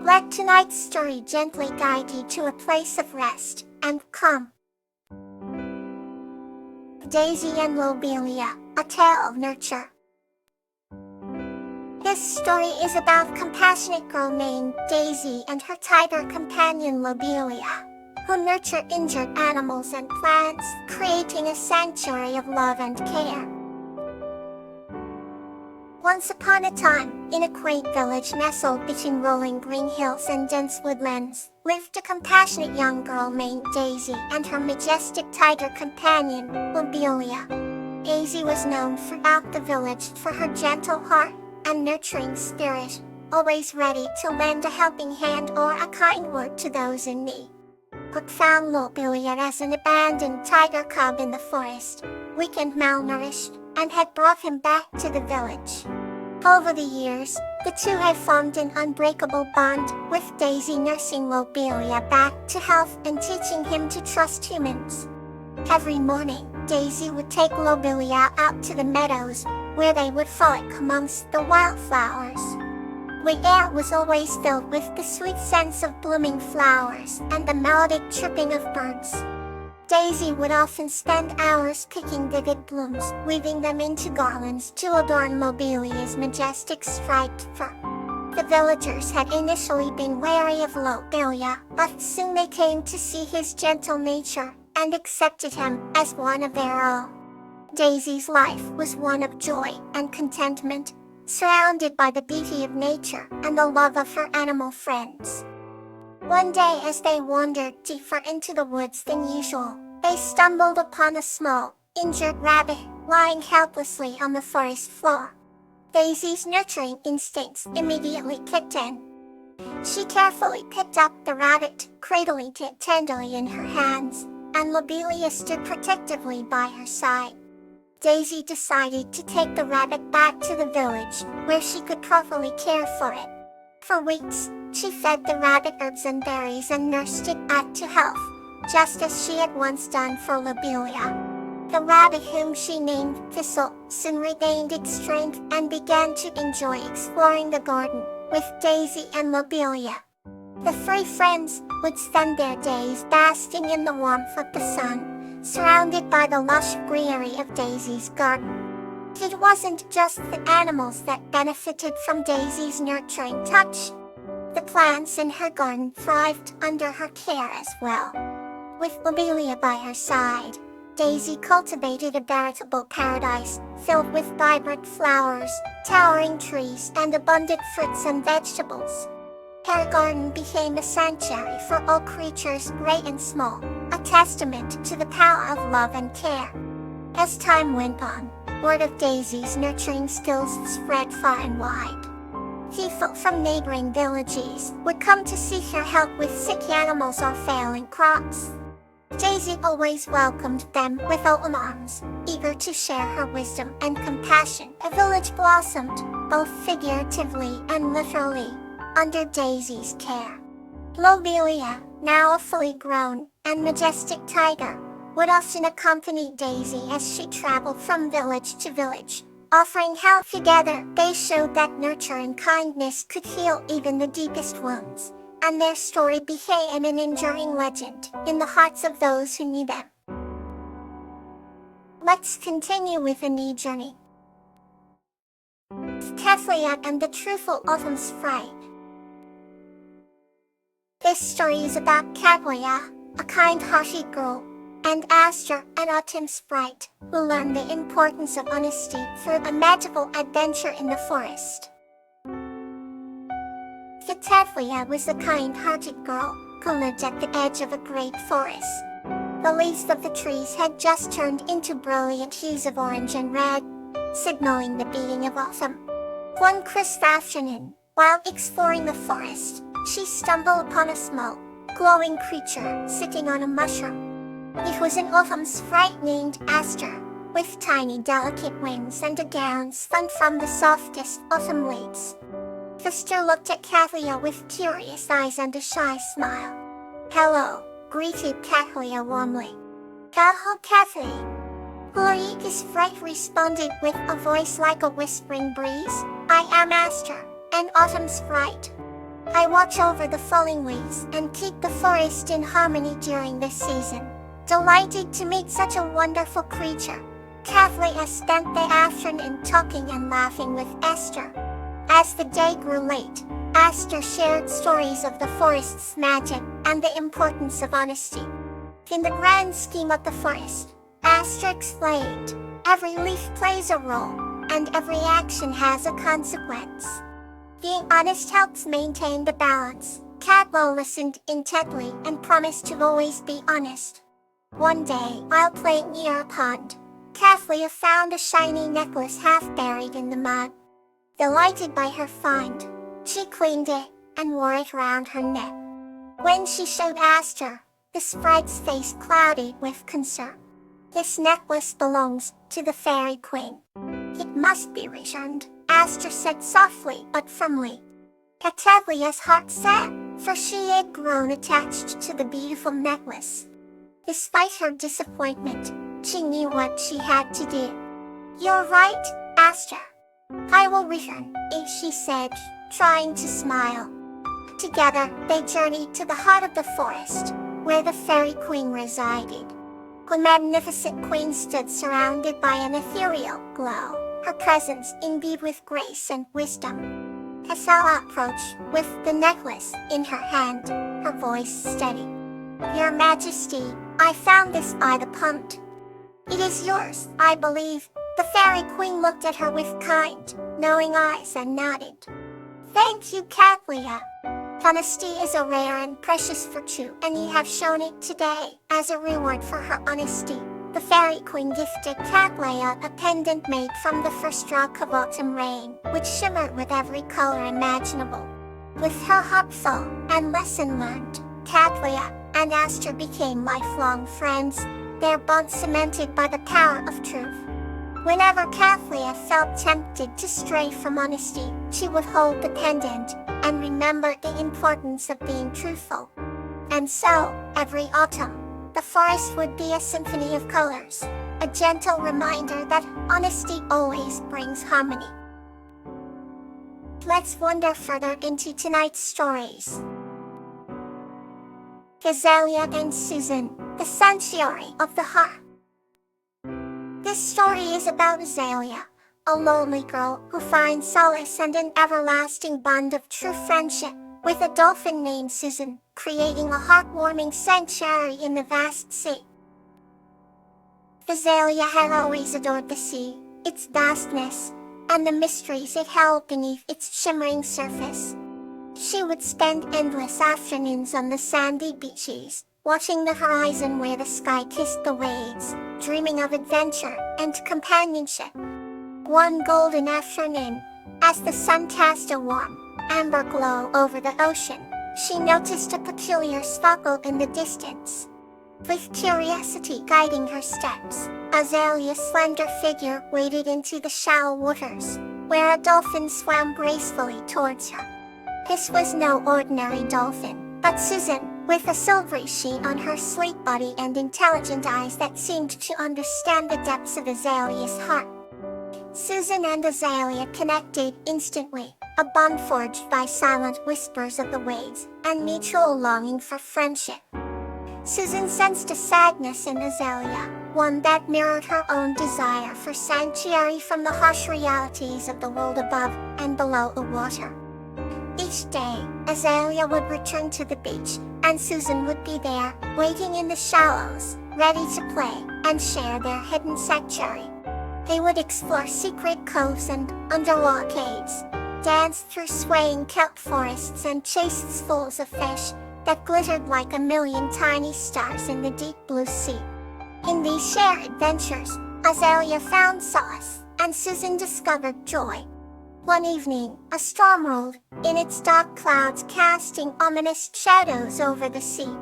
Let tonight's story gently guide you to a place of rest and calm. Daisy and Lobelia, a tale of nurture. This story is about a compassionate girl named Daisy and her tiger companion Lobelia, who nurture injured animals and plants, creating a sanctuary of love and care. Once upon a time, in a quaint village nestled between rolling green hills and dense woodlands, lived a compassionate young girl named Daisy and her majestic tiger companion, Lobelia. Daisy was known throughout the village for her gentle heart and nurturing spirit, always ready to lend a helping hand or a kind word to those in need. But found Lobelia as an abandoned tiger cub in the forest, weak and malnourished, and had brought him back to the village. Over the years, the two had formed an unbreakable bond, with Daisy nursing Lobelia back to health and teaching him to trust humans. Every morning, Daisy would take Lobelia out to the meadows, where they would frolic amongst the wildflowers. The air was always filled with the sweet scents of blooming flowers and the melodic chirping of birds. Daisy would often spend hours picking vivid blooms, weaving them into garlands to adorn Lobelia's majestic striped fur. The villagers had initially been wary of Lobelia, but soon they came to see his gentle nature and accepted him as one of their own. Daisy's life was one of joy and contentment, surrounded by the beauty of nature and the love of her animal friends. One day, as they wandered deeper into the woods than usual, they stumbled upon a small, injured rabbit lying helplessly on the forest floor. Daisy's nurturing instincts immediately kicked in. She carefully picked up the rabbit, cradling it tenderly in her hands, and Lobelia stood protectively by her side. Daisy decided to take the rabbit back to the village, where she could properly care for it. For weeks, she fed the rabbit herbs and berries and nursed it back to health, just as she had once done for Lobelia. The rabbit, whom she named Thistle, soon regained its strength and began to enjoy exploring the garden with Daisy and Lobelia. The three friends would spend their days basking in the warmth of the sun, surrounded by the lush greenery of Daisy's garden. It wasn't just the animals that benefited from Daisy's nurturing touch. The plants in her garden thrived under her care as well. With Lobelia by her side, Daisy cultivated a veritable paradise, filled with vibrant flowers, towering trees, and abundant fruits and vegetables. Her garden became a sanctuary for all creatures, great and small, a testament to the power of love and care. As time went on, word of Daisy's nurturing skills spread far and wide. People from neighboring villages would come to see her help with sick animals or failing crops. Daisy always welcomed them with open arms, eager to share her wisdom and compassion. The village blossomed, both figuratively and literally, under Daisy's care. Lobelia, now a fully grown and majestic tiger, would often accompany Daisy as she traveled from village to village, offering help. Together, they showed that nurture and kindness could heal even the deepest wounds, and their story became an enduring legend in the hearts of those who knew them. Let's continue with a new journey. Kathleen and the Truthful Autumn Sprite. This story is about Kawaii, a kind-hearted girl, and Aster, an autumn sprite, who learned the importance of honesty through a magical adventure in the forest. Kawaii was a kind-hearted girl who lived at the edge of a great forest. The leaves of the trees had just turned into brilliant hues of orange and red, signaling the beginning of autumn. One crisp afternoon, while exploring the forest, she stumbled upon a small, glowing creature sitting on a mushroom. It was an autumn sprite named Aster, with tiny delicate wings and a gown spun from the softest autumn leaves. Aster looked at Kawaii with curious eyes and a shy smile. "Hello," greeted Kawaii warmly. "Hello, Kawaii." "Who are you?" the sprite responded with a voice like a whispering breeze. "I am Aster, an autumn sprite." I watch over the falling leaves and keep the forest in harmony during this season. Delighted to meet such a wonderful creature, Kathleen spent the afternoon talking and laughing with Esther. As the day grew late, Esther shared stories of the forest's magic and the importance of honesty. In the grand scheme of the forest, Esther explained, every leaf plays a role, and every action has a consequence. Being honest helps maintain the balance. Kathleen listened intently and promised to always be honest. One day, while playing near a pond, Kathleen found a shiny necklace half buried in the mud. Delighted by her find, she cleaned it and wore it around her neck. When she showed Esther, the sprite's face clouded with concern. This necklace belongs to the fairy queen. It must be returned, Esther said softly but firmly. Katalia's heart sank, for she had grown attached to the beautiful necklace. Despite her disappointment, she knew what she had to do. You're right, Esther. I will return, she said, trying to smile. Together, they journeyed to the heart of the forest, where the fairy queen resided. The magnificent queen stood surrounded by an ethereal glow, her presence imbued with grace and wisdom. Esther approached, with the necklace in her hand, her voice steady. Your Majesty, I found this by the pond. It is yours, I believe. The fairy queen looked at her with kind, knowing eyes and nodded. Thank you, Kathleen. Honesty is a rare and precious virtue, and you have shown it today. As a reward for her honesty, the fairy queen gifted Kathleen a pendant made from the first drop of autumn rain, which shimmered with every color imaginable. With her heart full and lesson learned, Kathleen and Esther became lifelong friends, their bond cemented by the power of truth. Whenever Kathleen felt tempted to stray from honesty, she would hold the pendant and remember the importance of being truthful. And so, every autumn, the forest would be a symphony of colors, a gentle reminder that honesty always brings harmony. Let's wander further into tonight's stories. Azalea and Susan, the sanctuary of the heart. This story is about Azalea, a lonely girl who finds solace and an everlasting bond of true friendship with a dolphin named Susan, creating a heartwarming sanctuary in the vast sea. Azalea had always adored the sea, its vastness, and the mysteries it held beneath its shimmering surface. She would spend endless afternoons on the sandy beaches, watching the horizon where the sky kissed the waves, dreaming of adventure and companionship. One golden afternoon, as the sun cast a warm, amber glow over the ocean, she noticed a peculiar sparkle in the distance. With curiosity guiding her steps, Azalea's slender figure waded into the shallow waters, where a dolphin swam gracefully towards her. This was no ordinary dolphin, but Susan, with a silvery sheen on her sleek body and intelligent eyes that seemed to understand the depths of Azalea's heart. Susan and Azalea connected instantly, a bond forged by silent whispers of the waves and mutual longing for friendship. Susan sensed a sadness in Azalea, one that mirrored her own desire for sanctuary from the harsh realities of the world above and below the water. Each day, Azalea would return to the beach, and Susan would be there, waiting in the shallows, ready to play and share their hidden sanctuary. They would explore secret coves and underwater caves, dance through swaying kelp forests and chase schools of fish that glittered like a million tiny stars in the deep blue sea. In these shared adventures, Azalea found solace, and Susan discovered joy. One evening, a storm rolled in, its dark clouds casting ominous shadows over the sea.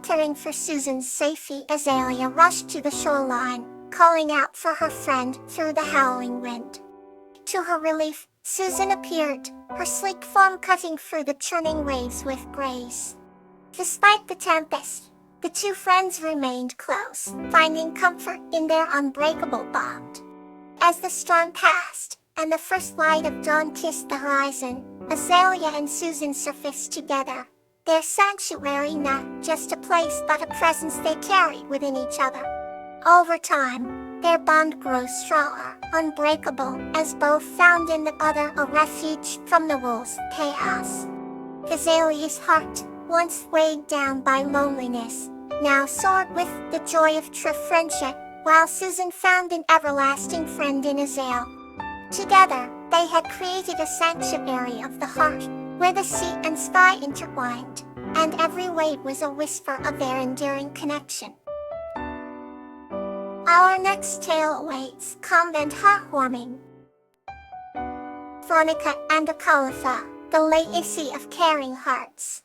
Caring for Susan's safety, Azalea rushed to the shoreline, calling out for her friend through the howling wind. To her relief, Susan appeared, her sleek form cutting through the churning waves with grace. Despite the tempest, the two friends remained close, finding comfort in their unbreakable bond. As the storm passed, and the first light of dawn kissed the horizon, Azalea and Susan surface together. Their sanctuary not just a place but a presence they carry within each other. Over time, their bond grows stronger, unbreakable, as both found in the other a refuge from the world's chaos. Azalea's heart, once weighed down by loneliness, now soared with the joy of true friendship, while Susan found an everlasting friend in Azale. Together, they had created a sanctuary of the heart, where the sea and sky intertwined, and every wave was a whisper of their enduring connection. Our next tale awaits, calm and heartwarming. Veronica and Acalypha, the legacy of caring hearts.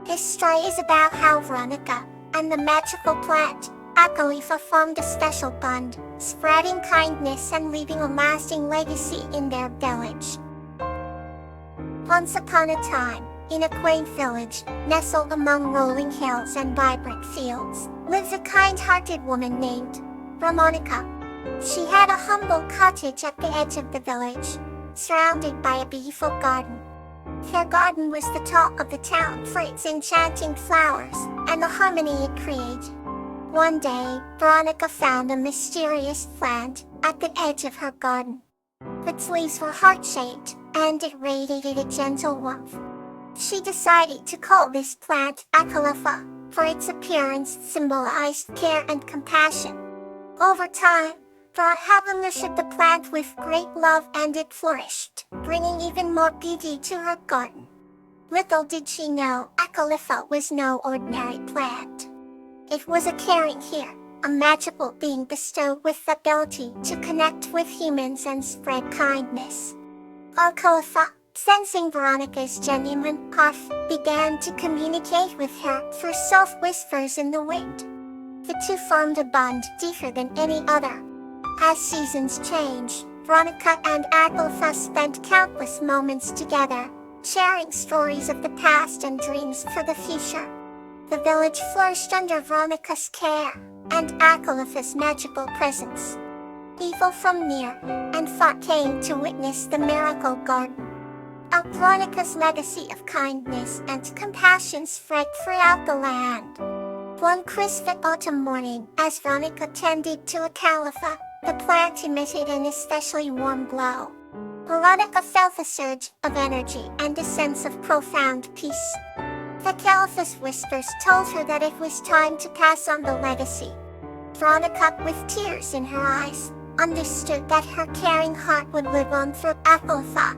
This story is about how Veronica and the magical plant, Acalypha, formed a special bond, spreading kindness and leaving a lasting legacy in their village. Once upon a time, in a quaint village, nestled among rolling hills and vibrant fields, lived a kind-hearted woman named Veronica. She had a humble cottage at the edge of the village, surrounded by a beautiful garden. Her garden was the talk of the town for its enchanting flowers and the harmony it created. One day, Veronica found a mysterious plant at the edge of her garden. Its leaves were heart-shaped, and it radiated a gentle warmth. She decided to call this plant Acalypha, for its appearance symbolized care and compassion. Over time, Veronica nurtured the plant with great love and it flourished, bringing even more beauty to her garden. Little did she know, Acalypha was no ordinary plant. It was a caring here, a magical being bestowed with the ability to connect with humans and spread kindness. Acalypha, sensing Veronica's genuine heart, began to communicate with her through soft whispers in the wind. The two formed a bond deeper than any other. As seasons changed, Veronica and Acalypha spent countless moments together, sharing stories of the past and dreams for the future. The village flourished under Veronica's care and Acalypha's magical presence. People from near and far came to witness the miracle garden. Veronica's legacy of kindness and compassion spread throughout the land. One crisp autumn morning, as Veronica tended to Acalypha, the plant emitted an especially warm glow. Veronica felt a surge of energy and a sense of profound peace. Acalypha's whispers told her that it was time to pass on the legacy. Veronica, with tears in her eyes, understood that her caring heart would live on through Acalypha.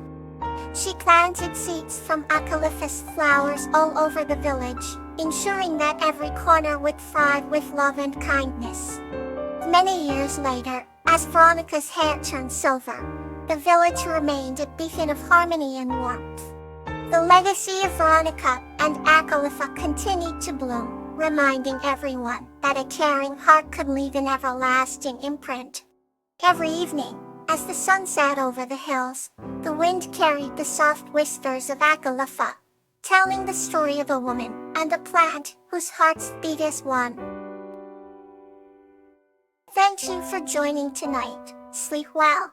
She planted seeds from Acalypha's flowers all over the village, ensuring that every corner would thrive with love and kindness. Many years later, as Veronica's hair turned silver, the village remained a beacon of harmony and warmth. The legacy of Veronica and Acalypha continued to bloom, reminding everyone that a caring heart could leave an everlasting imprint. Every evening, as the sun sat over the hills, the wind carried the soft whispers of Acalypha, telling the story of a woman and a plant whose hearts beat as one. Thank you for joining tonight. Sleep well.